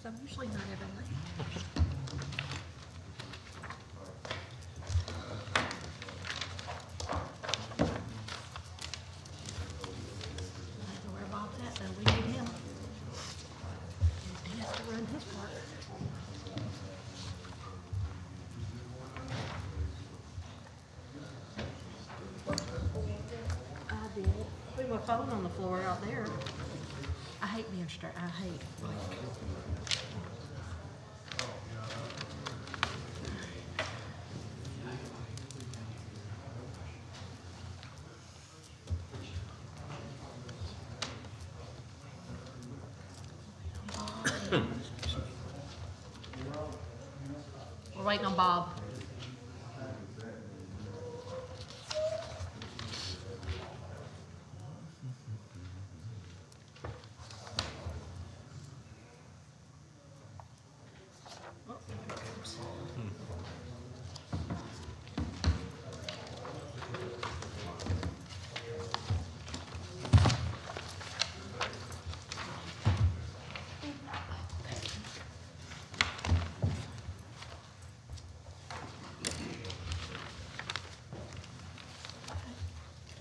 so usually not everyone. Where Bob's at, though, we need him. He has to run his part. I did. Put my phone on the floor out there. I hate being straight. I hate We're waiting on Bob.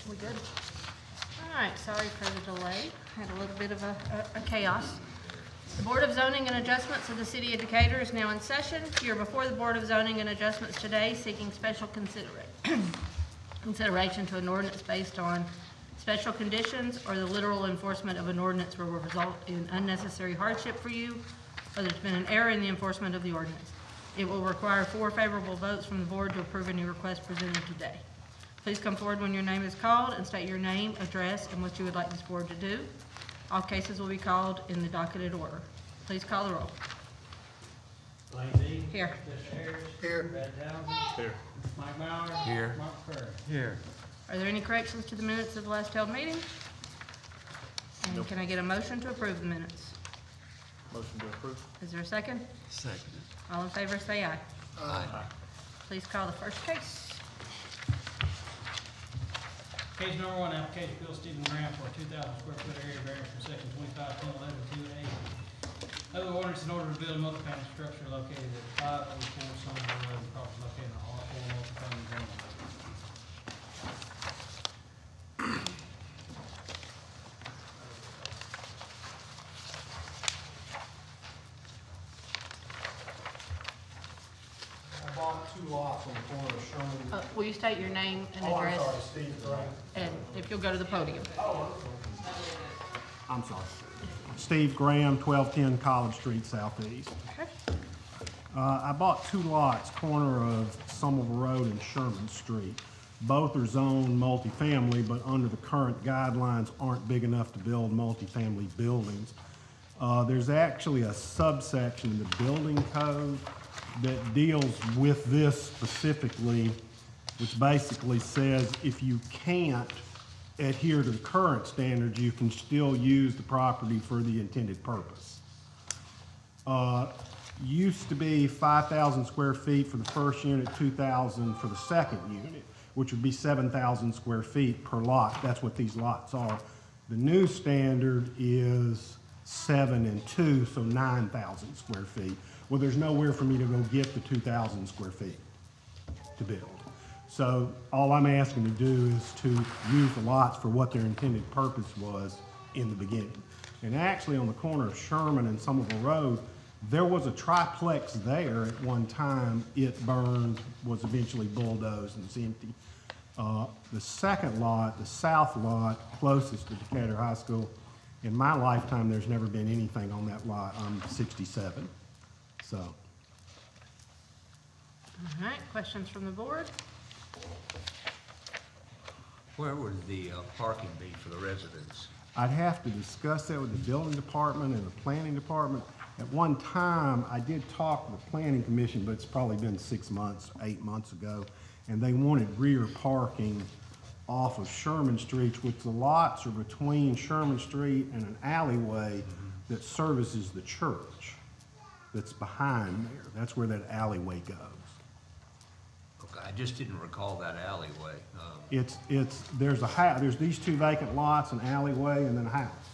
We good? All right, sorry for the delay. Had a little bit of a chaos. The Board of Zoning and Adjustments of the City of Decatur is now in session. You're before the Board of Zoning and Adjustments today seeking special consideration to an ordinance based on special conditions or the literal enforcement of an ordinance will result in unnecessary hardship for you, or there's been an error in the enforcement of the ordinance. It will require 4 favorable votes from the board to approve any request presented today. Please come forward when your name is called and state your name, address, and what you would like this board to do. All cases will be called in the docketed order. Please call the roll. Blaine Dean. Here. Jesse Harris. Here. Brad Townsend. Here. Mike Bauer. Here. Mark Curry. Here. Are there any corrections to the minutes of the last held meeting? And can I get a motion to approve the minutes? Motion to approve. Is there a second? Second. All in favor say aye. Aye. Please call the first case. Case number 1, application Bill Stephen Graham for a 2,000 square foot area variance from section 25.10.11.2A. Other ordinance in order to build a multifamily structure located at 504 Somerville Road, property located in R4 multifamily zone. I bought 2 lots on the corner of Sherman. Will you state your name and Oh, I'm address? sorry, Steve Graham. And if you'll go to the podium. I'm sorry. Steve Graham, 1210 College Street Southeast. Okay. I bought 2 lots, corner of Somerville Road and Sherman Street. Both are zoned multifamily, but under the current guidelines aren't big enough to build multifamily buildings. There's actually a subsection in the building code that deals with this specifically, which basically says if you can't adhere to the current standards, you can still use the property for the intended purpose. Used to be 5,000 square feet for the first unit, 2,000 for the second unit, which would be 7,000 square feet per lot. That's what these lots are. The new standard is 7 and 2, so 9,000 square feet. Well, there's nowhere for me to go get the 2,000 square feet to build. So all I'm asking to do is to use the lots for what their intended purpose was in the beginning. And actually on the corner of Sherman and Somerville Road, there was a triplex there at one time. It burned, was eventually bulldozed and it's empty. The second lot, the south lot, closest to Decatur High School, in my lifetime, there's never been anything on that lot. I'm 67, so. All right, questions from the board? Where would the parking be for the residents? I'd have to discuss that with the building department and the planning department. At one time, I did talk with the planning commission, but it's probably been 6 months, 8 months ago, and they wanted rear parking off of Sherman Street, which the lots are between Sherman Street and an alleyway that services the church that's behind there. That's where that alleyway goes. Okay, I just didn't recall that alleyway. There's these 2 vacant lots, an alleyway, and then a house.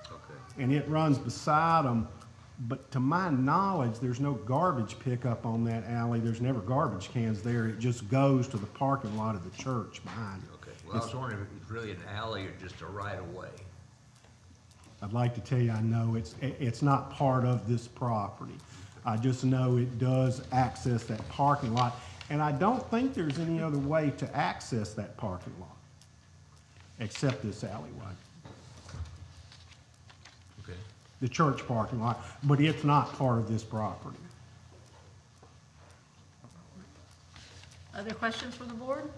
Okay. And it runs beside them But to my knowledge, there's no garbage pickup on that alley. There's never garbage cans there. It just goes to the parking lot of the church behind it. Okay, well, I was wondering if it's really an alley or just a right of way. I'd like to tell you, I know it's not part of this property. I just know it does access that parking lot, and I don't think there's any other way to access that parking lot except this alleyway, Okay. the church parking lot, but it's not part of this property. Other questions from the board?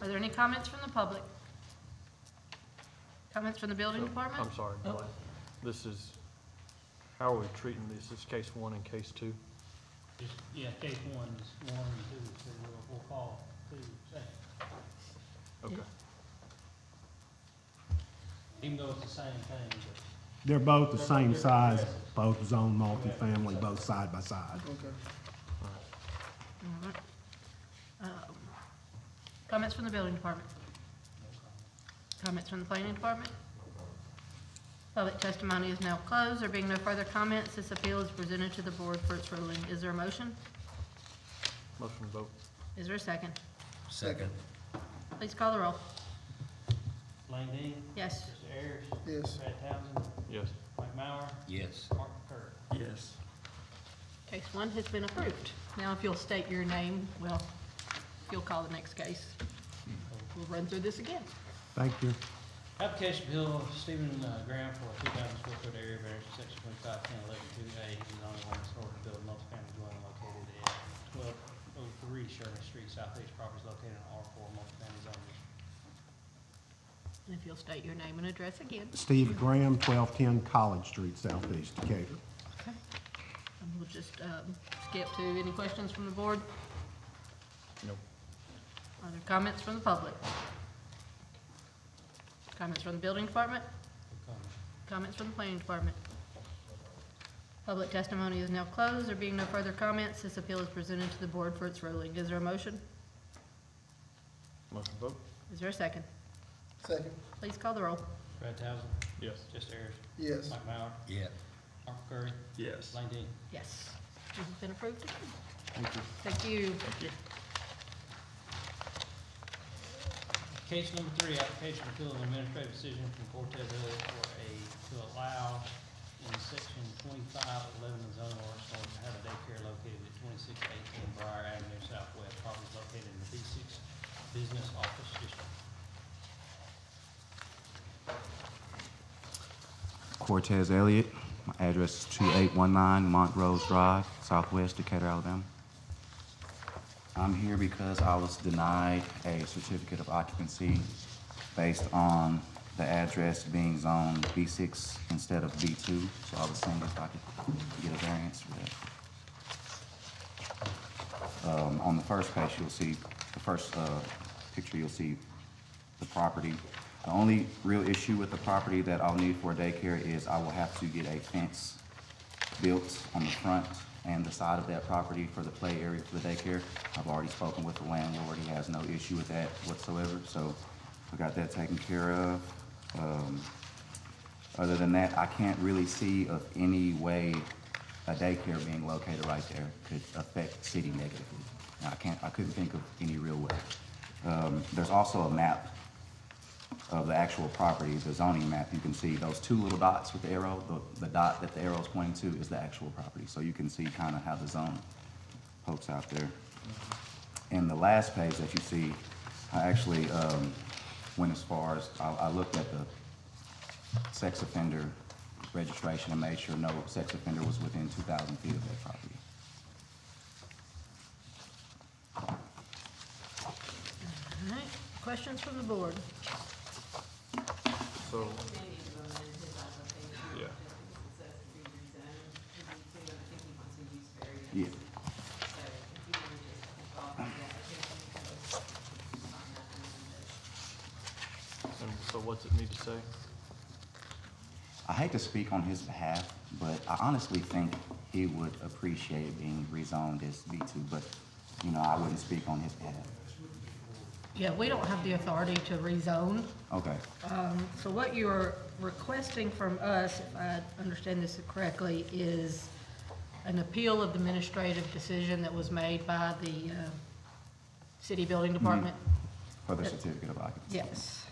Are there any comments from the public? Comments from the building department? I'm sorry, Oh. Blaine. This is, how are we treating this? This is case one and case two? Just, yeah, case one is one and two, so we'll call two second. Okay. Even though it's the same thing, but They're both the They're same both size, different both zone multifamily, both side by side. All right. Comments from the building department? Comments from the planning department? Public testimony is now closed. There being no further comments, this appeal is presented to the board for its ruling. Is there a motion? Motion to vote. Is there a second? Second. Please call the roll. Blaine Dean, Yes. Mr. Ayers, Yes. Brad Townsend, Yes. Mike Mauer, Yes. Mark McCurry. Yes. Case one has been approved. Now, if you'll state your name, well, if you'll call the next case, we'll run through this again. Thank you. Application bill Stephen Graham for a 2,000 square foot area variance, section 25-10-11-2A, and zoning ordinance in order to build a multifamily dwelling located at 1203 Sherman Street, southeast, property located in R4 multifamily zone. And if you'll state your name and address again. Steve Graham, 1210 College Street, Southeast Decatur. Okay. And we'll just skip to any questions from the board. Nope. Are there comments from the public? Comments from the building department? Comments from the planning department? Public testimony is now closed. There being no further comments, this appeal is presented to the board for its ruling. Is there a motion? Motion to vote. Is there a second? Second. Please call the roll. Brad Townsend, Yes. Jesse Ayers, Yes. Mike Mauer, Yeah. Mark McCurry, Yes. Blaine Dean. Yes. This has been approved again. Thank you. Thank you. Thank you. Case number 3, application to appeal an administrative decision from Cortez Elliott to allow in section 2511 of the zoning ordinance to have a daycare located at 2618 Briar Avenue Southwest, property located in the B6 Business Office District. Cortez Elliott. My address is 2819 Montrose Drive, Southwest Decatur, Alabama. I'm here because I was denied a certificate of occupancy based on the address being zoned B6 instead of B2. So I was seeing if I could get a variance for that. On the first page, you'll see, the first picture, you'll see the property. The only real issue with the property that I'll need for a daycare is I will have to get a fence built on the front and the side of that property for the play area for the daycare. I've already spoken with the landlord. He has no issue with that whatsoever, so we got that taken care of. Other than that, I can't really see of any way a daycare being located right there could affect the city negatively. I couldn't think of any real way. There's also a map of the actual property, the zoning map. You can see those two little dots with the arrow. The dot that the arrow is pointing to is the actual property. So you can see kind of how the zone pokes out there. In the last page that you see, I actually went as far as, I looked at the sex offender registration and made sure no sex offender was within 2,000 feet of that property. All right. Questions from the board? So, yeah. Yeah. And so what's it need to say? I hate to speak on his behalf, but I honestly think he would appreciate it being rezoned as B2, but, you know, I wouldn't speak on his behalf. Yeah, we don't have the authority to rezone. Okay, So what you're requesting from us, if I understand this correctly, is an appeal of the administrative decision that was made by the city building department? for the certificate of occupancy. Yes.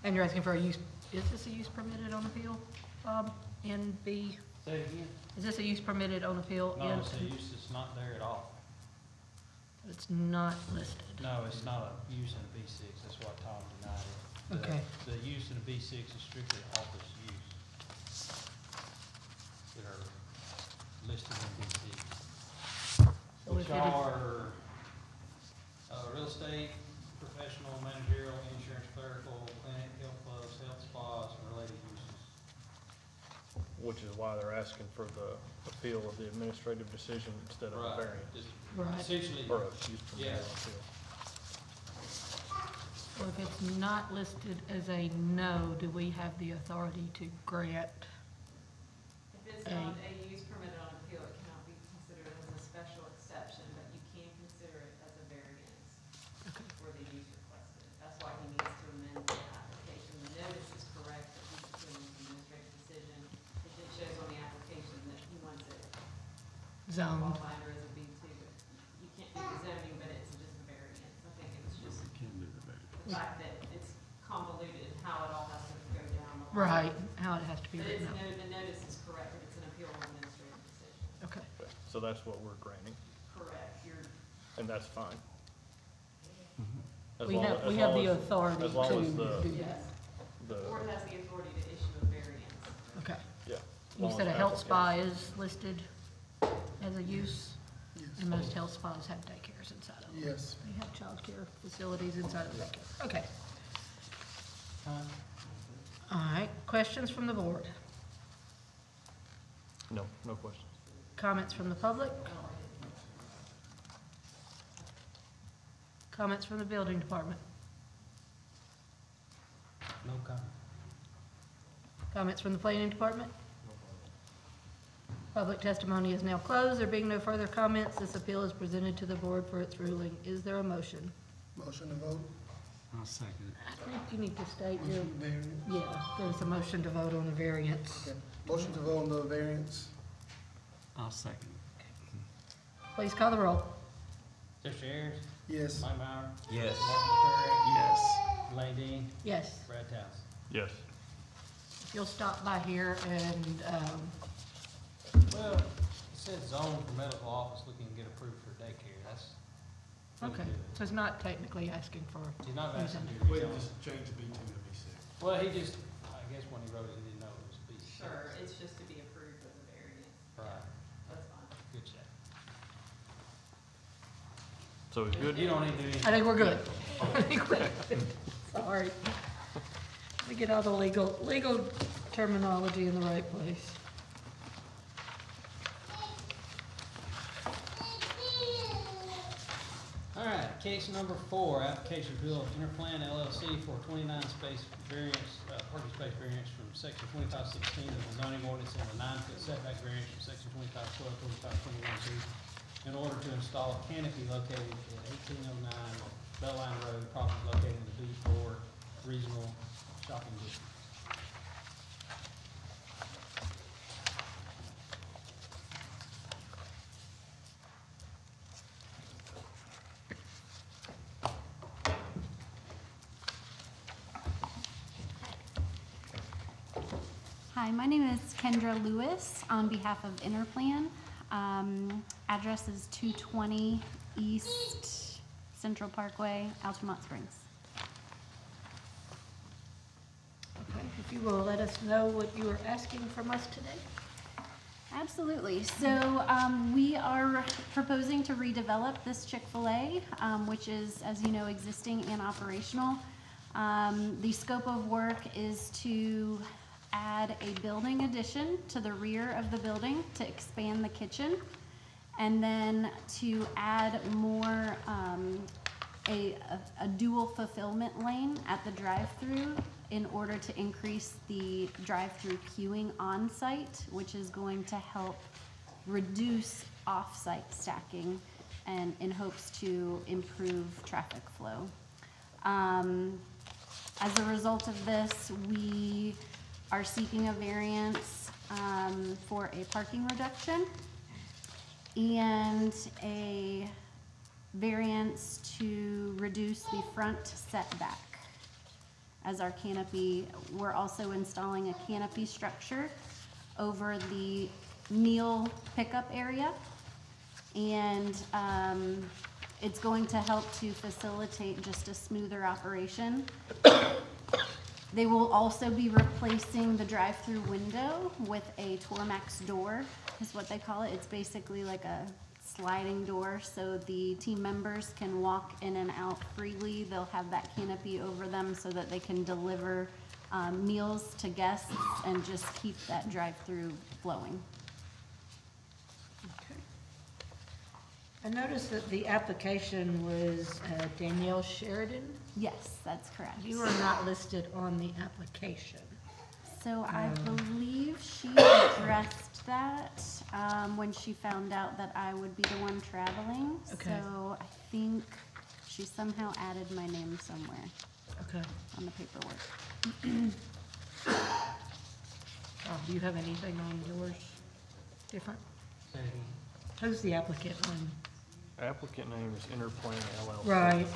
And you're asking for a use, is this a use permitted on appeal, Bob, in B? Say it again? Is this a use permitted on appeal? No, in- it's a use that's not there at all. It's not listed. No, it's not a use in a B6, that's why Tom denied it. The- Okay. The use in a B6 is strictly office use that are listed in B6. So Which if it is- are, real estate, professional, managerial, insurance, clerical, clinic, health clubs, health spas, and related uses. Which is why they're asking for the appeal of the administrative decision instead of a Right. variance. Just Right. Essentially, Or a use permit Yeah. appeal. So if it's not listed as a no, do we have the authority to grant? If it's not a use permitted on appeal, it cannot be considered as a special exception, but you can consider it as a variance for the use requested. That's why he needs to amend the application. The notice is correct, that he's appealing the administrative decision. It just shows on the application that he wants it Zoned. qualified or as a B2, but you can't do the zoning, but it's just a variance. I think it was just the fact that it's convoluted, how it all has to go down the line. Right, how it has to be But it's, written up. the notice is correct, but it's an appeal of administrative decision. Okay. So that's what we're granting, Correct, you're, and that's fine. As We long- have, as we have long the as- authority as long as to the- do yes, that. the The, board has the authority to issue a variance. Okay. yeah. as You long said a as health spa application- is listed as a use? And most health spas have daycares inside of them. Yes. They have childcare facilities inside of the daycare. Okay. All right, questions from the board? No, no questions. Comments from the public? Comments from the building department? No comment. Comments from the planning department? Public testimony is now closed. There being no further comments, this appeal is presented to the board for its ruling. Is there a motion? Motion to vote. I'll second it. I think you need to state your, Variance. yeah, there's a motion to vote on the variance. Okay. Motion to vote on the variance. I'll second Please call the roll. Mr. Ayers? Yes. Mike Bauer? Yes. Mark McCurry? Yes. Elaine Dean? Yes, Brad Towns? Yes. if you'll stop by here and, Well, it said zone for medical office looking to get approved for daycare, that's. pretty okay, good. so it's not technically asking for, He's not asking reason. you to rezone. change the B2 to B6. Well, he just, I guess when he wrote it, he didn't know it was B6. Sure, it's just to be approved as a variance. Right, That's fine. good check. So it's good? You don't need to do anything. I think we're good. I think we're good. Sorry. Let me get all the legal terminology in the right place. All right, case number 4, application appeal of Interplan LLC for 29 space variance, parking space variance from section 2516 of the zoning ordinance and a 9-foot setback variance from section 2512, 2521G in order to install a canopy located at 1809 Belline Road, property located in the B4 Regional Shopping District. Hi, my name is Kendra Lewis on behalf of Interplan. Address is 220 East Central Parkway, Altamont Springs. Okay, if you will let us know what you are asking from us today. Absolutely. So we are proposing to redevelop this Chick-fil-A, which is, as you know, existing and operational. The scope of work is to add a building addition to the rear of the building to expand the kitchen, and then to add more, a dual fulfillment lane at the drive-through in order to increase the drive-through queuing on-site, which is going to help reduce off-site stacking and in hopes to improve traffic flow. As a result of this, we are seeking a variance for a parking reduction and a variance to reduce the front setback. As our canopy, we're also installing a canopy structure over the meal pickup area. And it's going to help to facilitate just a smoother operation. They will also be replacing the drive-through window with a Tormax door, is what they call it. It's basically like a sliding door, so the team members can walk in and out freely. They'll have that canopy over them so that they can deliver meals to guests and just keep that drive-through flowing. Okay. I noticed that the application was Danielle Sheridan. Yes, that's correct. You are not listed on the application. So I believe she addressed that when she found out that I would be the one traveling. Okay. So I think she somehow added my name somewhere Okay. on the paperwork. Do you have anything on yours different? Say it again. Who's the applicant on? Applicant name is Interplan LLC. Right.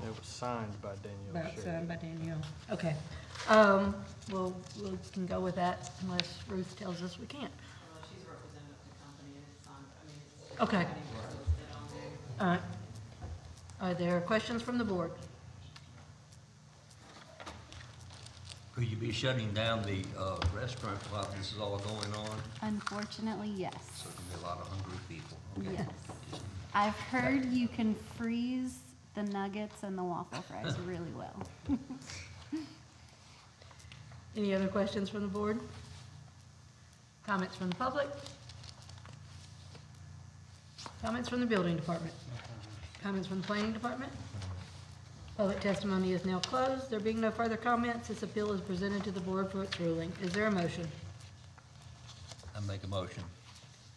It was signed by Danielle About Sheridan. signed by Danielle. Okay. Well, we can go with that unless Ruth tells us we can't. Well, she's a representative of the company, and it's on, I mean, it's. Okay. company was listed on there. All right. Are there questions from the board? Will you be shutting down the restaurant while this is all going on? Unfortunately, yes. So there'll be a lot of hungry people. Okay. Yes. I've heard you can freeze the nuggets and the waffle fries really well. Any other questions from the board? Comments from the public? Comments from the building department? Comments from the planning department? Public testimony is now closed. There being no further comments, this appeal is presented to the board for its ruling. Is there a motion? I make a motion.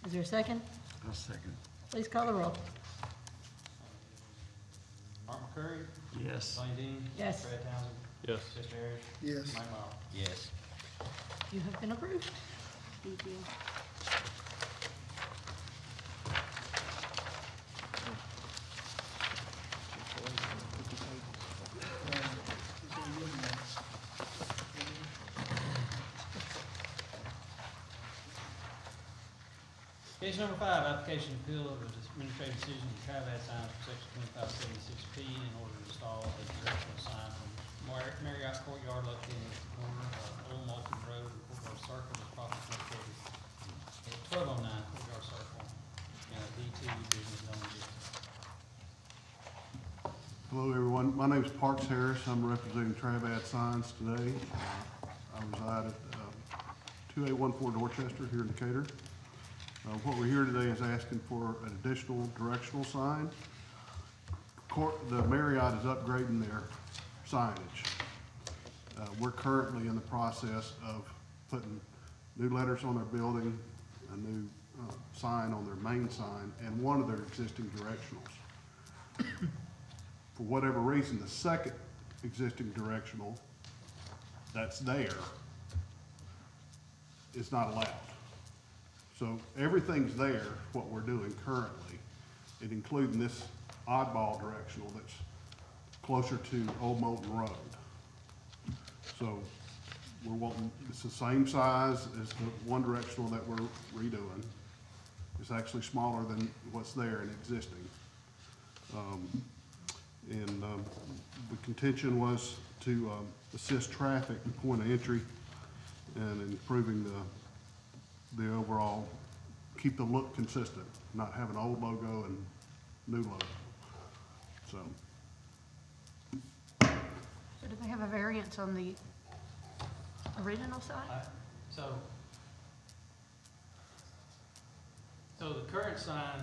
Is there a second? I'll second. Please call the roll. Mark McCurry, Yes. Blaine Dean. Yes. Brad Townsend. Yes. Jesse Harris. Yes. Mike Miles. Yes. You have been approved. Thank you. Case number 5, application appeal of administrative decision to Travad signs for section 2576P in order to install a directional sign from Marriott Courtyard located at the corner of Old Malton Road and Courtyard Circle. The property located at 1209 Courtyard Circle in a D2 business zone district. Hello, everyone. My name is Parks Harris. I'm representing Travad Signs today. I reside at 2814 Dorchester here in Decatur. What we're here today is asking for an additional directional sign. The Marriott is upgrading their signage. We're currently in the process of putting new letters on their building, a new sign on their main sign, and one of their existing directionals. For whatever reason, the second existing directional that's there is not allowed. So everything's there, what we're doing currently, it including this oddball directional that's closer to Old Moulton Road. So we're wanting, it's the same size as the one directional that we're redoing. It's actually smaller than what's there and existing. The contention was to assist traffic and point of entry and improving the overall, keep the look consistent, not have an old logo and new logo. So, So do they have a variance on the original side? So the current sign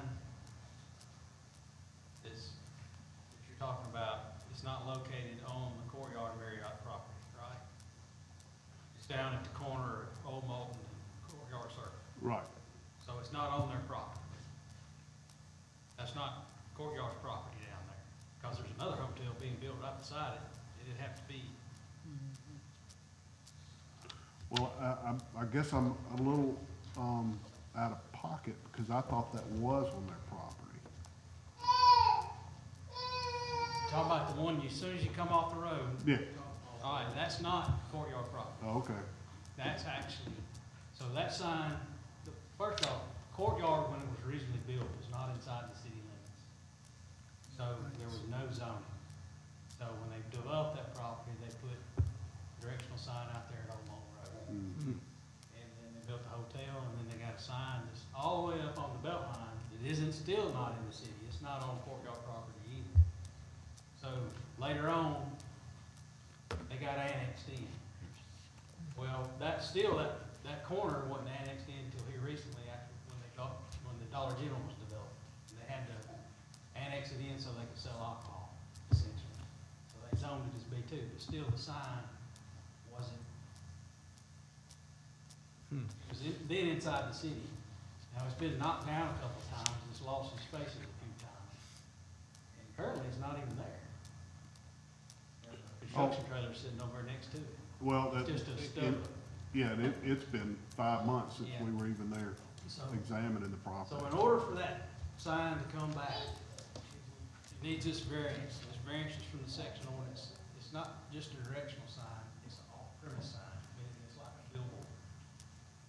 is, that you're talking about, it's not located on the Courtyard Marriott property, right? It's down at the corner of Old Malton and Courtyard Circle. right, So it's not on their property. That's not Courtyard's property down there, because there's another hotel being built right beside it. It'd have to be, Well, I guess I'm a little, out of pocket, because I thought that was on their property. talking about the one, as soon as you come off the road. Yeah, All right, that's not Courtyard property. oh, okay. That's actually, so that sign, first off, Courtyard, when it was originally built, was not inside the city limits. So there was no zoning. So when they developed that property, they put directional sign out there at Old Moulton Road. Mhm. And then they built the hotel, and then they got a sign that's all the way up on the belt line. It isn't, still not in the city. It's not on Courtyard property either. So later on, they got annexed in. Well, that's still, that corner wasn't annexed in until here recently, after, when the Dollar General was developed. And they had to annex it in so they could sell alcohol, essentially. So they zoned it as B2, but still the sign wasn't, it was then inside the city. Now, it's been knocked down a couple of times, and it's lost its spaces a few times. And currently, it's not even there. There's a construction trailer sitting over next to it. Well, that, Just a it- stub. yeah, it's been 5 months since Yeah. we were even there So, examining the property. so in order for that sign to come back, it needs this variance. This variance is from the section ordinance. It's not just a directional sign, it's an off-premise sign, meaning it's like a billboard.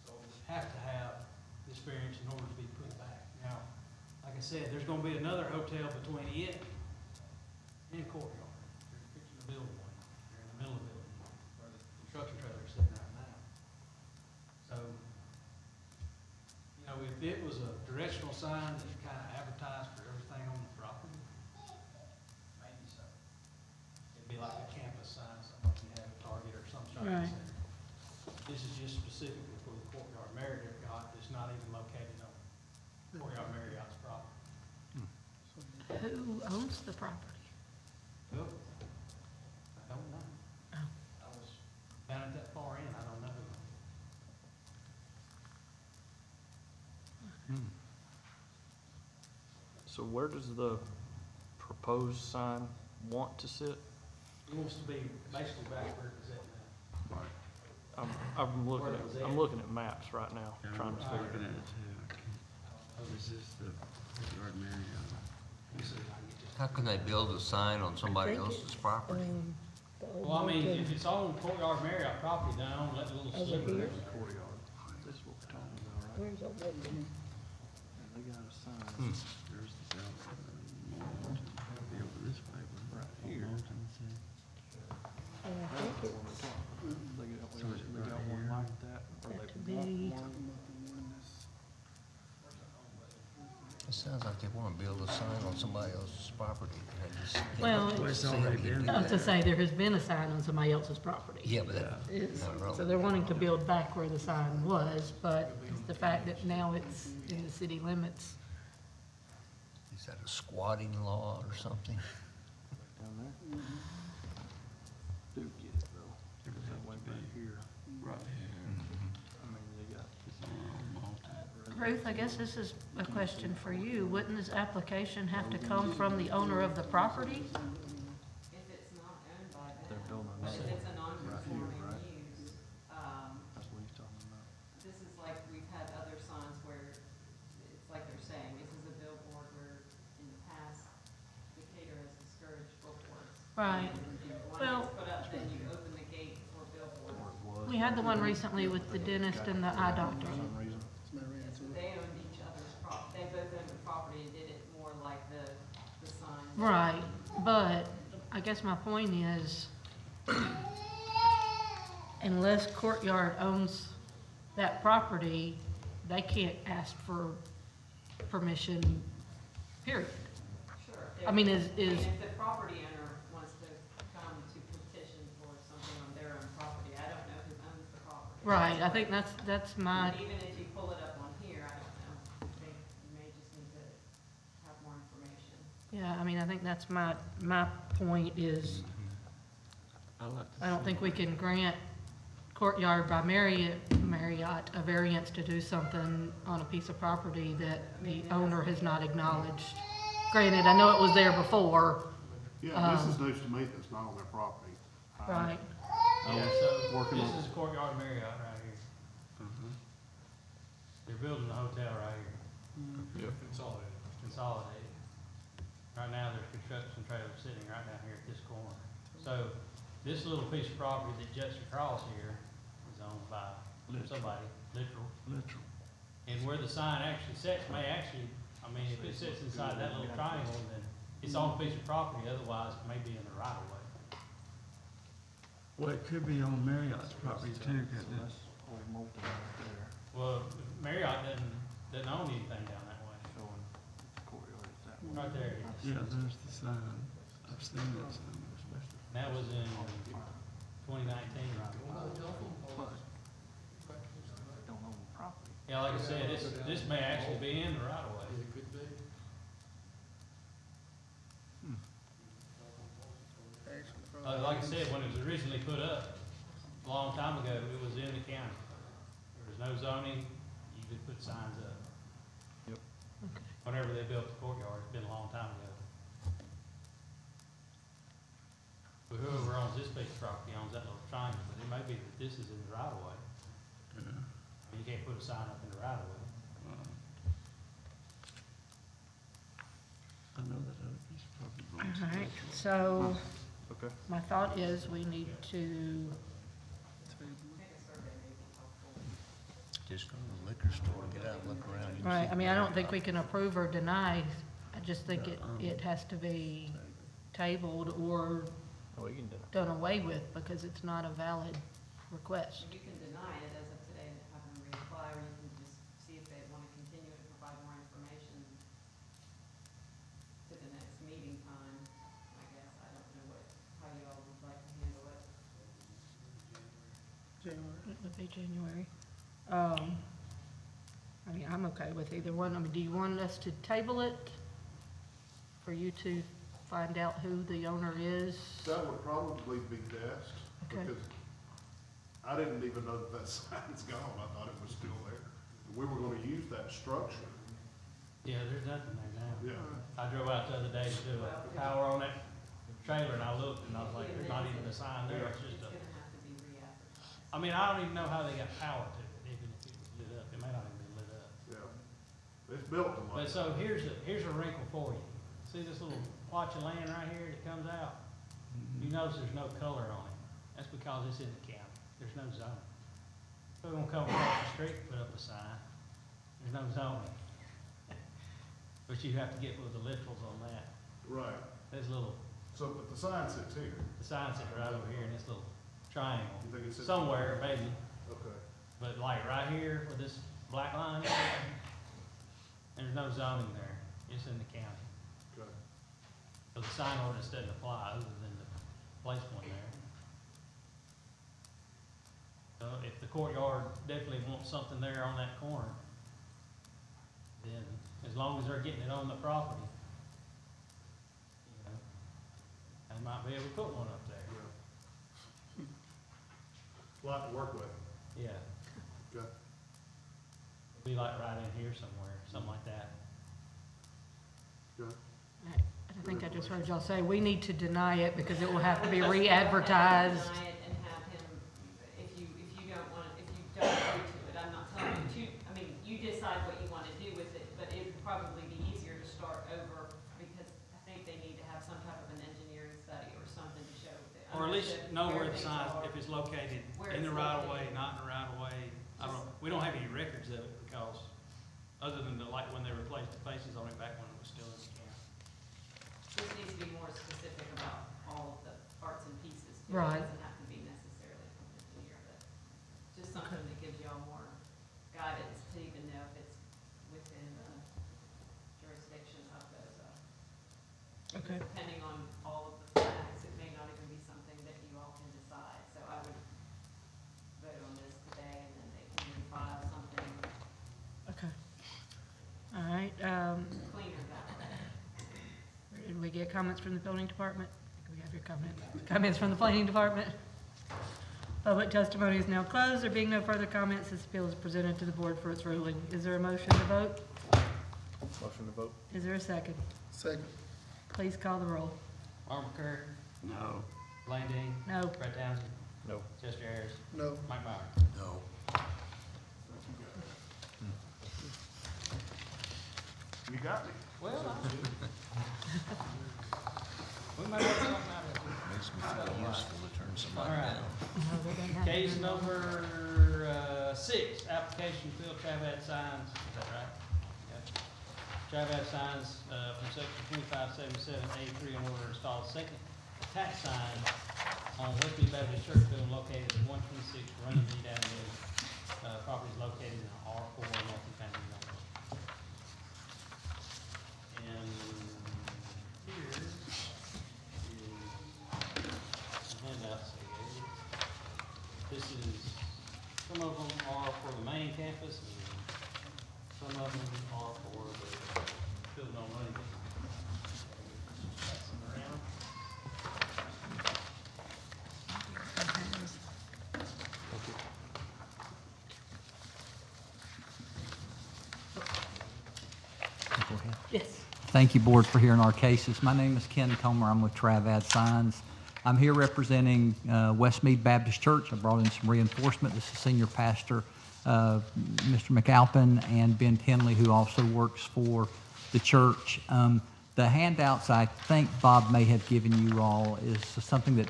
So we have to have this variance in order to be put back. Now, like I said, there's gonna be another hotel between it and Courtyard. They're fixing to build one. They're in the middle of building, where the construction trailer is sitting right now. So, you know, if it was a directional sign that kind of advertised for everything on the property, maybe so. It'd be like a campus sign, something like you have at Target or some shopping Right. center. This is just specifically for the Courtyard Marriott that's not even located on Courtyard Marriott's property. Who owns the property? Well, I don't know. Oh. I was down at that far end, I don't know. So where does the proposed sign want to sit? It wants to be basically back where it was at now. I'm looking at maps right now, Yeah, trying to I'm figure looking it at it too. I can't- Is this the Courtyard Marriott? Let me see if I can get this. How can they build a sign on somebody else's property? Well, I mean, if it's on Courtyard Marriott property, then I don't let the little sliver there. courtyard. This is what we're talking about, right? And they got a sign. There's the belt. Be over this way, but right here. They got one like that, or That they could be- want one. It sounds like they want to build a sign on somebody else's property. I just can't Well, It's see how already you been do I was to that. say, there has been a sign on somebody else's property. Yeah, but that, It's- not wrong. So they're wanting to build back where the sign was, but it's the fact that now it's in the city limits. Is that a squatting law or something? Down there? Do get it though. It's that way back here. Right here. I mean, they got. Ruth, I guess this is a question for you. Wouldn't this application have to come from the owner of the property? If it's not owned by They're them, building but that. if it's a Right non-conforming here, right? use, That's what he's talking about. this is like, we've had other signs where it's like they're saying, this is a billboard where in the past, Decatur has discouraged billboards. Right. And when Well- it's put up, then you open the gate for billboards. We had the one recently with the dentist and the eye doctor. For some reason. So they owned each other's they both owned the property and did it more like the sign. Right, but I guess my point is, unless Courtyard owns that property, they can't ask for permission, period. Sure. I mean, If is, the property owner wants to come to petition for something on their own property, I don't know who owns the property. right, I think that's my, But even if you pull it up on here, I don't know, you may just need to have more information. yeah, I mean, I think that's my point is, I don't think we can grant Courtyard by Marriott a variance to do something on a piece of property that the owner has not acknowledged Granted, I know it was there before, Yeah, this is news to me that's not on their property. right? Yeah, so working this on- is Courtyard Marriott right here. They're building the hotel right here. Consolidated. Right now, there's construction trailers sitting right down here at this corner. So this little piece of property that juts across here is owned by somebody, literal. And where the sign actually sits may actually, I mean, if it sits inside that little triangle, then it's on a piece of property, otherwise it may be in the right of way. Well, it could be on Marriott's property too, couldn't it? Well, Marriott doesn't own anything down that way. Right there it is. Yeah, there's the sign. I've seen that sign. That was in 2019. Yeah, like I said, this may actually be in the right of way. It could be. Like I said, when it was originally put up, a long time ago, it was in the county. There was no zoning, you could put signs up. Yep. Whenever they built the courtyard, it's been a long time ago. But whoever owns this piece of property owns that little triangle, but it may be that this is in the right of way. You can't put a sign up in the right of way. I know that other piece of property All belongs to right, so Okay. my thought is we need to, Just go to the liquor store, get out and look around. right, I mean, I don't think we can approve or deny. I just think it has to be tabled or We can do done away with because it's not a valid request. You can deny it as of today and have them reapply, or you can just see if they want to continue to provide more information to the next meeting time. I guess, I don't know how you all would like to handle it. It would be January. I mean, I'm okay with either one. I mean, do you want us to table it for you to find out who the owner is? That would probably be best, Okay. because I didn't even know that sign's gone. I thought it was still there. We were gonna use that structure. Yeah, there's nothing there now. Yeah. I drove out the other day to do a power on that trailer and I looked and I was like, there's not even a sign there, it's just a, It's gonna have to be re-advertised. I mean, I don't even know how they got power to it, even if it was lit up, it may not even be lit up. Yeah. It's built to But like. so here's a wrinkle for you. See this little plot of land right here that comes out? You notice there's no color on it. That's because it's in the county. There's no zoning. So we're gonna come across the street and put up a sign. There's no zoning. But you have to get with the literals on that. Right. There's a little, So, but the sign sits here. the sign sits right over here in this little triangle. You think it sits? Somewhere, maybe, Okay. but like right here where this black line is, there's no zoning there. It's in the county. Okay. So the sign ordinance doesn't apply other than to place one there. So if the courtyard definitely wants something there on that corner, then as long as they're getting it on the property, you know, they might be able to put one up there. Yeah. Lot to work with. Yeah, Okay. it'd be like right in here somewhere, something like that. Good. I think I just heard y'all say we need to deny it because it will have to be re-advertised. Deny it and have him, if you don't want, if you don't agree to it, I'm not telling you to, I mean, you decide what you want to do with it, but it would probably be easier to start over, because I think they need to have some type of an engineering study or something to show that. Or at least know where the things sign, are. if it's located Where in it's the right of way, located. not in the right of way. We don't have any records of it because, other than like when they replaced the faces on it back when it was still in the county. This needs to be more specific about all of the parts and pieces. too. Right. It doesn't have to be necessarily completely here, but just something that gives y'all more guidance to even know if it's within the jurisdiction of those, Okay. depending on all of the facts, it may not even be something that you all can decide. So I would vote on this today and then they can refile something Okay. All right, cleaner that way. did we get comments from the building department? We have your comments. Comments from the planning department? Public testimony is now closed. There being no further comments, this appeal is presented to the board for its ruling. Is there a motion to vote? Motion to vote. Is there a second? Second. Please call the roll. Martin McCary, No. Blaine Dean, No. Brett Townsend, No. Chester Harris, No. Mike Bauer. No. You got me. Well, we might have something out of it. Makes me feel useful to turn somebody All right. down. Case number 6, application to fill Travat signs, is that right? Yep. Travat signs from section 2577A3 in order to install a second attached sign on Westby Baptist Church building located at 126 Runnymede Avenue. Property is located in R4 multifamily zone. And here is the handouts they gave you. This is, some of them are for the main campus, and some of them are for the building on Runnymede. Pass them around. Yes. Thank you, Board, for hearing our cases. My name is Ken Comer. I'm with Travad Signs. I'm here representing Westmead Baptist Church. I brought in some reinforcement. This is Senior Pastor Mr. McAlpin and Ben Tinley, who also works for the church. The handouts I think Bob may have given you all is something that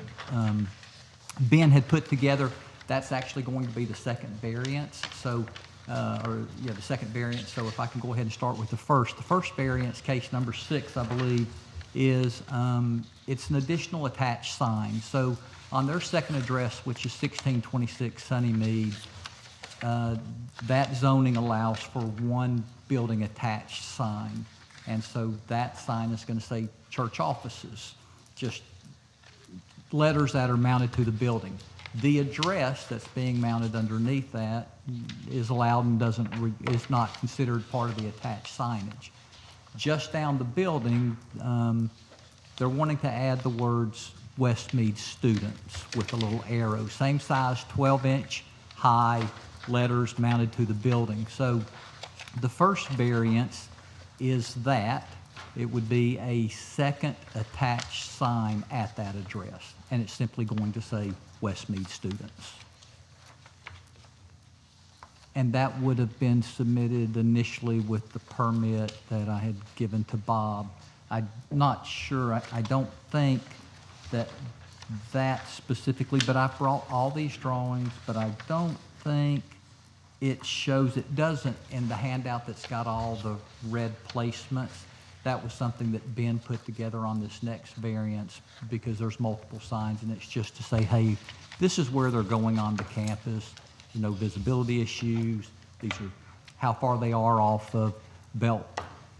Ben had put together. That's actually going to be the second variance. So the second variance. So if I can go ahead and start with the first. The first variance, case number 6, I believe, is it's an additional attached sign. So on their second address, which is 1626 Sunnymead, that zoning allows for one building attached sign. And so that sign is going to say church offices, just letters that are mounted to the building. The address that's being mounted underneath that is allowed and is not considered part of the attached signage. Just down the building, they're wanting to add the words Westmead students with a little arrow. Same size, 12-inch high letters mounted to the building. So the first variance is that it would be a second attached sign at that address, and it's simply going to say Westmead students. And that would have been submitted initially with the permit that I had given to Bob. I'm not sure, I don't think that specifically, but I brought all these drawings, but I don't think it shows, it doesn't in the handout that's got all the red placements. That was something that Ben put together on this next variance because there's multiple signs, and it's just to say, hey, this is where they're going on the campus. No visibility issues. These are how far they are off of belt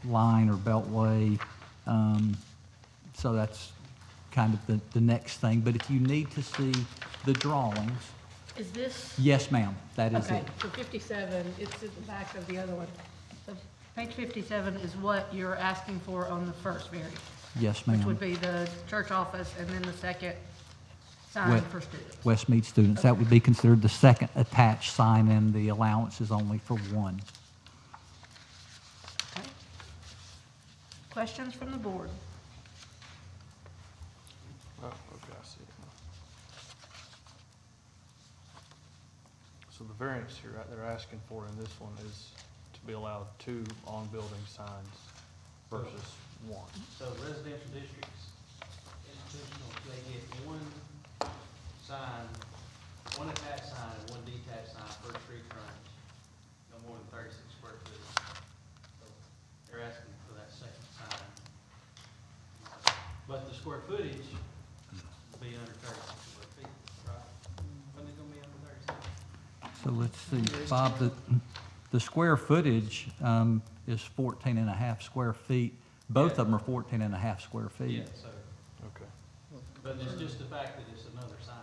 line or beltway. So that's kind of the next thing. But if you need to see the drawings, Is this? yes, ma'am, that is Okay, it. so 57, it's at the back of the other one. So page 57 is what you're asking for on the first variance, Yes, which would ma'am. be the church office and then the second sign West- for students. Westmead students, that would be considered the second attached sign, and the allowance is only for one. Okay. Questions from the board? Oh, okay, I see it now. So the variance here, they're asking for in this one is to be allowed 2 on-building signs versus 1. So residential districts, institutional, they get one sign, one attached sign and one detached sign per street frontage, no more than 36 square feet. So they're asking for that second sign. But the square footage will be under 36 square feet, right? When they gonna be under 36? So let's see, Bob, the square footage is 14 and a half square feet. Both of them are 14 and a half square feet. Yeah, so, Okay. but it's just the fact that it's another sign.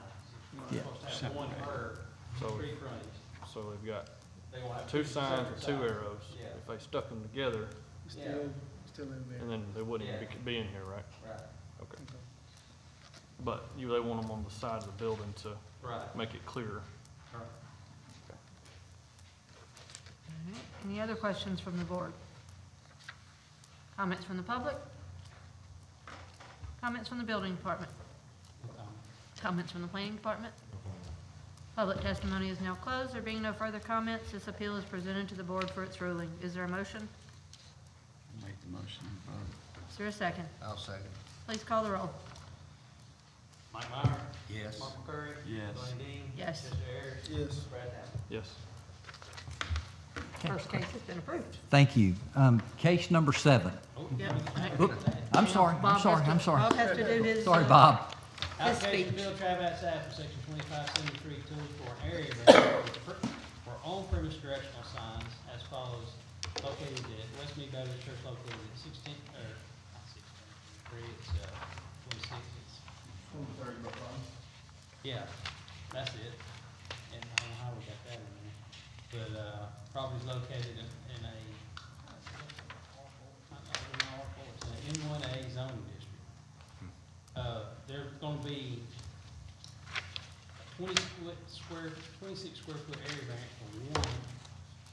Yeah. You're supposed to have one per So- street frontage. So they've got They will have 2 signs separate and 2 signs. arrows. Yeah. If they stuck them together, Still in there. and then they wouldn't Yeah. be in here, right? Right, Okay. But they want them on the side of the building to right, make it clearer. right. All right. Any other questions from the board? Comments from the public? Comments from the building department? No comment. Comments from the planning department? Public testimony is now closed. There being no further comments, this appeal is presented to the board for its ruling. Is there a motion? Make the motion, Bob. Is there a second? I'll second. Please call the roll. Mike Meyer. Yes. Mark McCurry. Yes. Donnie Dean. Yes. Chester Harris. Yes. Brad Allen. Yes. First case has been approved. Thank you. Case number 7. Oh, Yep. Oop, I'm sorry, Bob has to- Bob has to do his. Sorry, Bob. Application speech. Bill Travat's Act for section 2573 tools for an area variance for on-premise directional signs as follows, located at West Mead Baptist Church located at 16, or not 16, it's 26. Yeah, that's it. And I don't know how we got that in there. But, property's located in a, it's an M1A zoning district. There's gonna be a 26 square foot area variance for one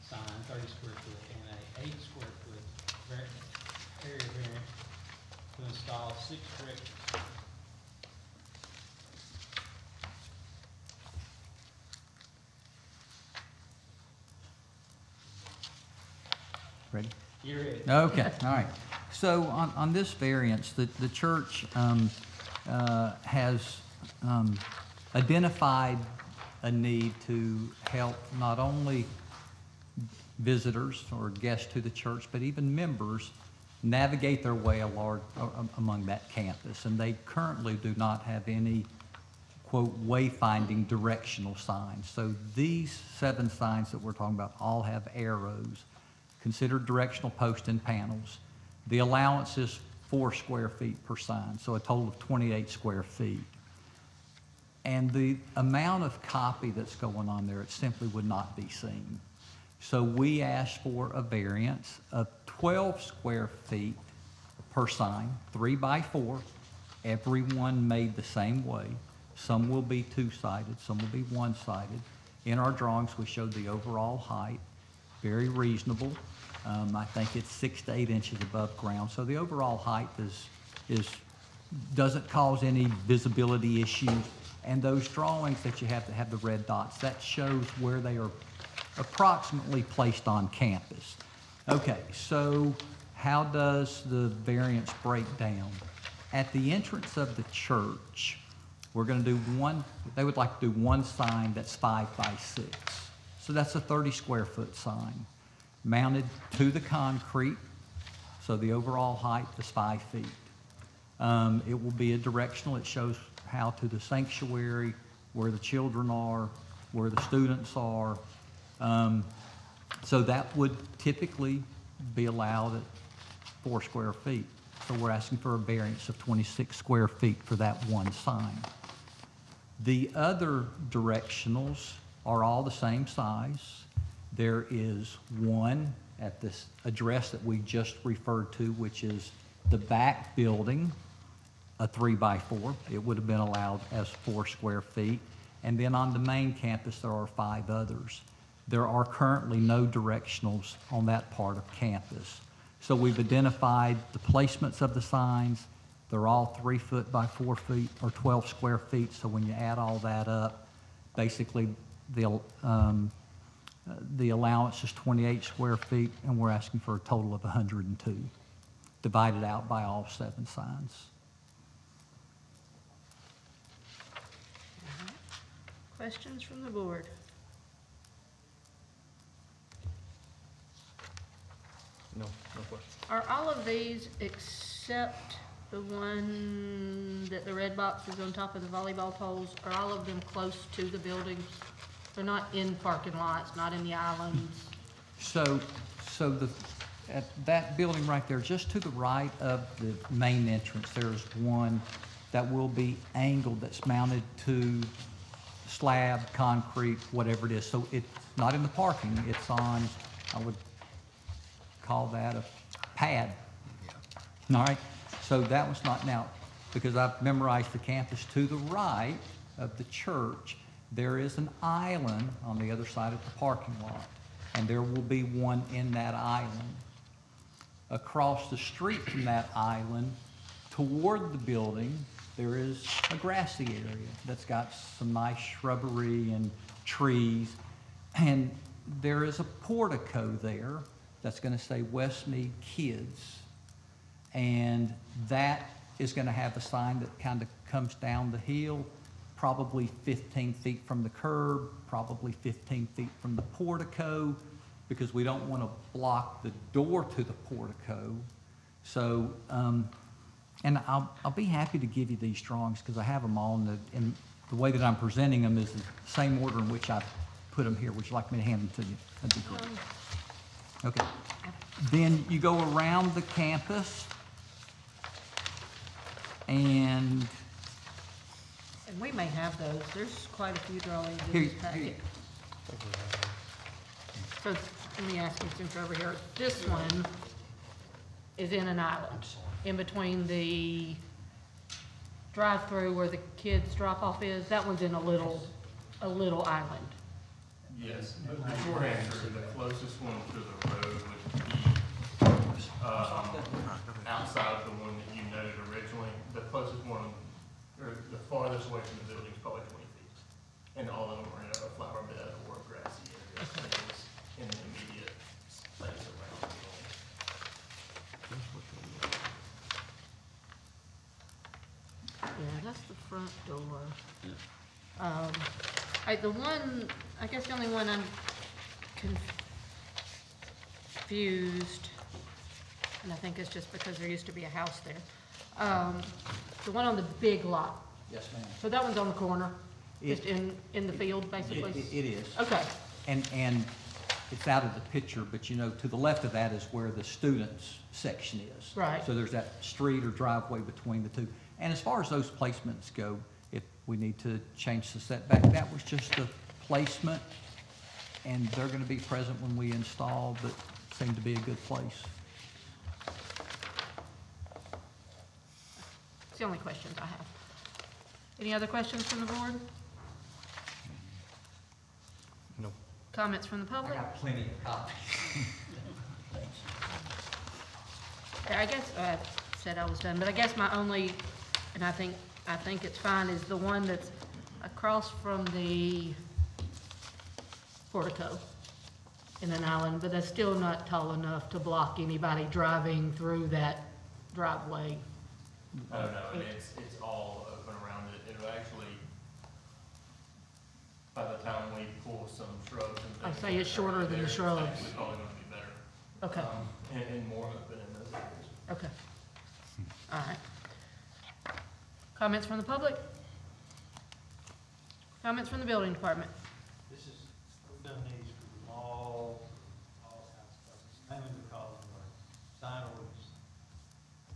sign, 30 square foot, and a 8 square foot area variance to install 6 directions. Ready? You're ready. Okay, all right. So on this variance, the church has identified a need to help not only visitors or guests to the church, but even members navigate their way among that campus. And they currently do not have any, quote, wayfinding directional signs. So these 7 signs that we're talking about all have arrows, considered directional posts and panels. The allowance is 4 square feet per sign, so a total of 28 square feet. And the amount of copy that's going on there, it simply would not be seen. So we asked for a variance of 12 square feet per sign, 3 by 4, everyone made the same way. Some will be 2-sided, some will be 1-sided. In our drawings, we showed the overall height, very reasonable. I think it's 6 to 8 inches above ground. So the overall height doesn't cause any visibility issues. And those drawings that you have to have the red dots, that shows where they are approximately placed on campus. Okay, so how does the variance break down? At the entrance of the church, we're going to do they would like to do one sign that's 5 by 6. So that's a 30 square foot sign, mounted to the concrete, so the overall height is 5 feet. It will be a directional. It shows how to the sanctuary, where the children are, where the students are. So that would typically be allowed at 4 square feet. So we're asking for a variance of 26 square feet for that one sign. The other directionals are all the same size. There is one at this address that we just referred to, which is the back building, a 3 by 4. It would have been allowed as 4 square feet. And then on the main campus, there are 5 others. There are currently no directionals on that part of campus. So we've identified the placements of the signs. They're all 3 foot by 4 feet or 12 square feet. So when you add all that up, basically the allowance is 28 square feet, and we're asking for a total of 102, divided out by all 7 signs. Questions from the board? No question. Are all of these except the one that the red box is on top of the volleyball poles, are all of them close to the buildings? They're not in parking lots, not in the islands? So at that building right there, just to the right of the main entrance, there's one that will be angled that's mounted to slab, concrete, whatever it is. So it's not in the parking, it's on, I would call that a pad. All right, so that one's not now, because I've memorized the campus to the right of the church, there is an island on the other side of the parking lot, and there will be one in that island. Across the street from that island, toward the building, there is a grassy area that's got some nice shrubbery and trees. And there is a portico there that's gonna say Westmead Kids. And that is gonna have a sign that kind of comes down the hill, probably 15 feet from the curb, probably 15 feet from the portico, because we don't wanna block the door to the portico. So, and I'll be happy to give you these drawings, because I have them all, and the way that I'm presenting them is the same order in which I put them here. Would you like me to hand them to you? That'd be great. Okay. Then you go around the campus, and And we may have those. There's quite a few drawings in Here- this packet. So let me ask you, since you're over here, this one is in an island, in between the drive-through where the kids' drop-off is. That one's in a little island. Yes, but the short answer, the closest one to the road would be, outside of the one that you noted originally. The closest one, or the farthest away from the building is probably 20 feet. And all of them are in a flower bed or a grassy area, so it's in the immediate space around the building. Yeah, that's the front door. I guess the only one I'm confused, and I think it's just because there used to be a house there. The one on the big lot, yes, ma'am. so that one's on the corner, just It- in the field, basically? It is. Okay, And it's out of the picture, but you know, to the left of that is where the students section is. Right. So there's that street or driveway between the two. And as far as those placements go, if we need to change the setback, that was just a placement, and they're gonna be present when we install, but seem to be a good place. it's the only questions I have. Any other questions from the board? No. Comments from the public? plenty of copies. Yeah, I guess, I said I was done, but I guess my only, and I think it's fine, is the one that's across from the portico in an island, but that's still not tall enough to block anybody driving through that driveway. Oh, no, and it's all open around it. It'll actually, by the time we pull some shrubs and I things. say it's shorter than the it's shrubs. actually probably gonna be better. Okay, And more open in those areas. okay. All right. Comments from the public? Comments from the building department? This is, we've done these for all kinds of stuff, mainly because of our sign ordinance.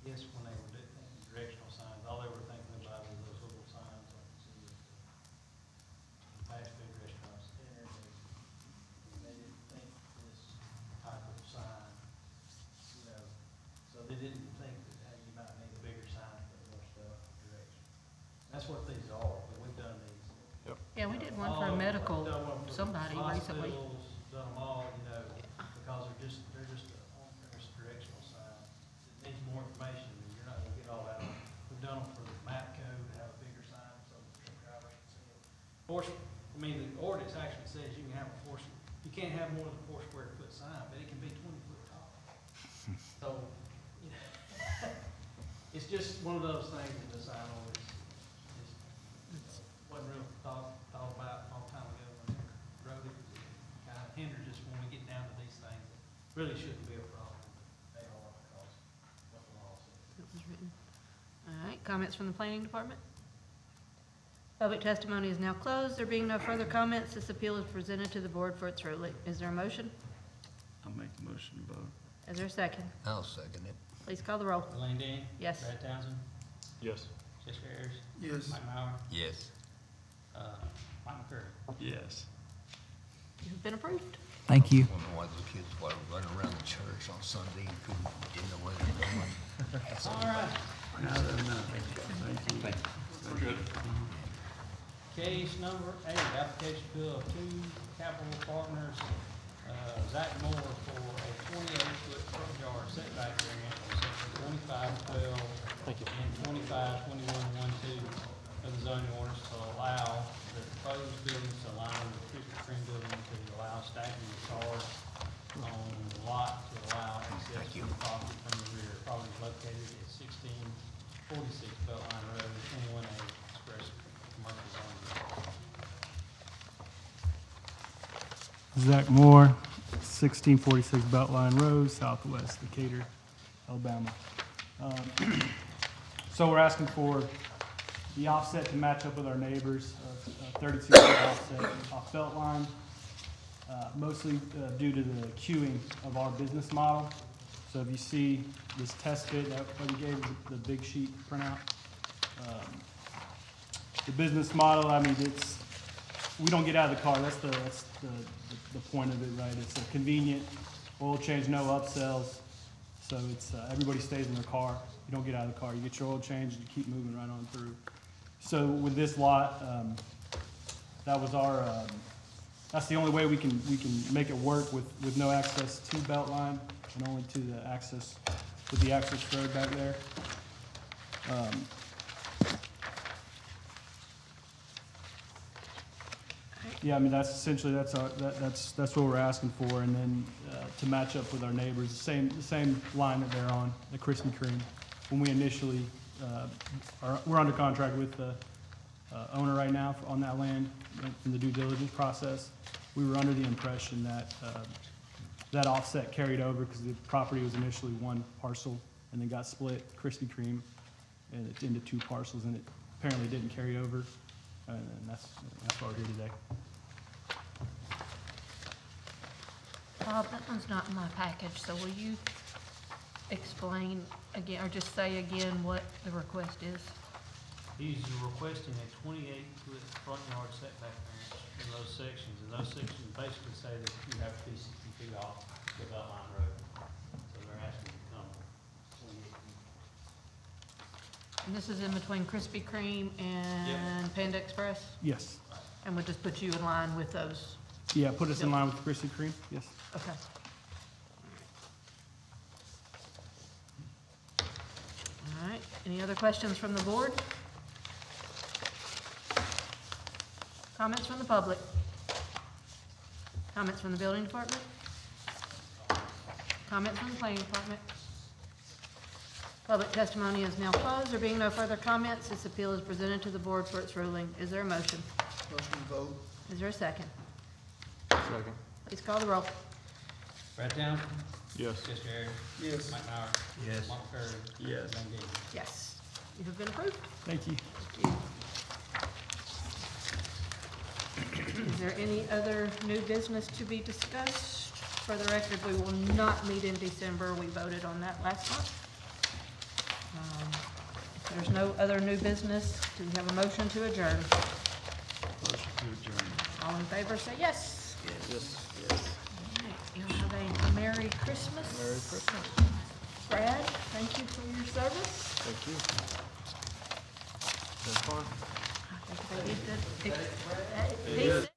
Yes, when they were doing directional signs, all they were thinking about was those little signs like you see at the fast food restaurants there. They didn't think this type of sign, you know, so they didn't think that, hey, you might need a bigger sign for more stuff, direction. That's what these are, but we've done these. Yeah, we did one for a medical, somebody recently. Hospitals, done them all, you know, because they're just a on-premise directional sign. It needs more information, and you're not gonna get all that. We've done them for the map code, to have a bigger sign, so the truck drivers can see it. The ordinance actually says you can have you can't have more than a 4 square foot sign, but it can be 20 foot tall. So, you know, it's just one of those things that the sign ordinance wasn't real thought about a long time ago when they wrote it. It kind of hinders us when we get down to these things that really shouldn't be a problem. They are because what the law says. That was written. All right, comments from the planning department? Public testimony is now closed. There being no further comments, this appeal is presented to the board for its ruling. Is there a motion? I'll make the motion to vote. Is there a second? I'll second it. Please call the roll. Elaine Dean? Yes. Brad Townsend? Yes. Jessica Harris? Yes. Mike Mauer? Yes. Mike McCurry? Yes. You've been approved. Thank you. I wonder why those kids were running around the church on Sunday and didn't know where they were going. That's All right. Now then, thank you. We're good. Case number 8, application bill of 2 Capital Partners, Zach Moore for a 28-foot front yard setback variance on section 2512 and 252112 of the zoning ordinance to allow the proposed buildings to align with the Krispy Kreme building to allow stacking of cars on the lot to allow access to the property from the rear. Property is located at 1646 Beltline Road, 21A Express Commercial Zone. Zach Moore, 1646 Beltline Road, Southwest Decatur, Alabama. So we're asking for the offset to match up with our neighbors, 32-foot offset off Beltline, mostly due to the queuing of our business model. So if you see this test fit that we gave, the big sheet printout, the business model, I mean, we don't get out of the car. That's the point of it, right? It's a convenient oil change, no upsells. So it's everybody stays in their car. You don't get out of the car. You get your oil change and you keep moving right on through. So with this lot, that was our. That's the only way we can make it work with no access to Beltline and only to the access with the access road back there. Yeah, I mean, that's essentially, that's what we're asking for, and then to match up with our neighbors, the same line that they're on, the Krispy Kreme. When we initially, we're under contract with the owner right now on that land in the due diligence process. We were under the impression that that offset carried over because the property was initially one parcel and then got split, Krispy Kreme, and it's into two parcels, and it apparently didn't carry over, and that's why we're here today. Bob, that one's not in my package, so will you explain again, or just say again what the request is? He's requesting a 28-foot front yard setback variance in those sections, and those sections basically say that you have to be 60 feet off the Beltline Road. So they're asking you to come 28 feet. And this is in between Krispy Kreme and Panda Express? Yes. And we'll just put you in line with those? Yeah, put us in line with Krispy Kreme, yes. Okay. All right, any other questions from the board? Comments from the public? Comments from the building department? Comments from the planning department? Public testimony is now closed. There being no further comments, this appeal is presented to the board for its ruling. Is there a motion? Motion to vote. Is there a second? Second. Please call the roll. Brad Townsend? Yes. Jesse Ayers? Yes. Mike Mauer? Yes. Mark Curry? Yes. Glenn Gaines? Yes. You have been approved. Thank you. Is there any other new business to be discussed? For the record, we will not meet in December. We voted on that last month. If there's no other new business, do we have a motion to adjourn? Motion to adjourn. All in favor, say yes. Yes. All right, you have a Merry Christmas. Merry Christmas. Brad, thank you for your service. Thank you. That's fun. I think they did.